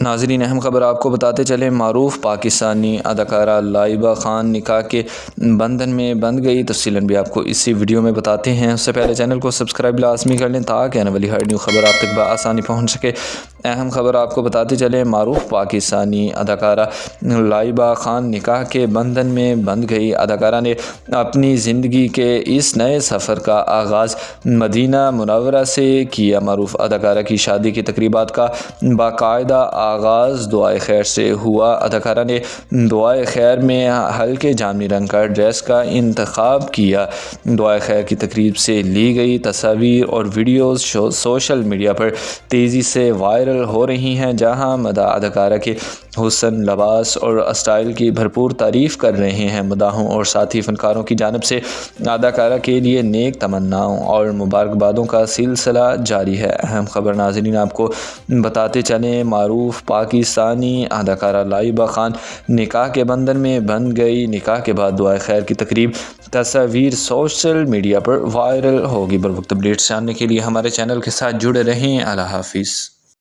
ناظرین اہم خبر آپ کو بتاتے چلیں، معروف پاکستانی اداکارہ لائبہ خان نکاح کے بندھن میں بندھ گئی۔ تفصیلاً بھی آپ کو اسی ویڈیو میں بتاتے ہیں۔ اس سے پہلے چینل کو سبسکرائب لازمی کر لیں تاکہ آنے والی ہر نیو خبر آپ تک بآسانی پہنچ سکے۔ اہم خبر آپ کو بتاتے چلیں، معروف پاکستانی اداکارہ لائبہ خان نکاح کے بندھن میں بندھ گئی۔ اداکارہ نے اپنی زندگی کے اس نئے سفر کا آغاز مدینہ منورہ سے کیا۔ معروف اداکارہ کی شادی کی تقریبات کا باقاعدہ آغاز دعائے خیر سے ہوا۔ اداکارہ نے دعائے خیر میں ہلکے جامنی رنگ کا ڈریس کا انتخاب کیا۔ دعائے خیر کی تقریب سے لی گئی تصاویر اور ویڈیوز سوشل میڈیا پر تیزی سے وائرل ہو رہی ہیں، جہاں مداح اداکارہ کے حسن، لباس اور اسٹائل کی بھرپور تعریف کر رہے ہیں۔ مداحوں اور ساتھی فنکاروں کی جانب سے اداکارہ کے لیے نیک تمناؤں اور مبارکبادوں کا سلسلہ جاری ہے۔ اہم خبر ناظرین آپ کو بتاتے چلیں، معروف پاکستانی اداکارہ لائبہ خان نکاح کے بندھن میں بندھ گئی۔ نکاح کے بعد دعائے خیر کی تقریب تصاویر سوشل میڈیا پر وائرل ہوگی۔ بروقت اپڈیٹس جاننے کے لیے ہمارے چینل کے ساتھ جڑے رہیں۔ اللہ حافظ۔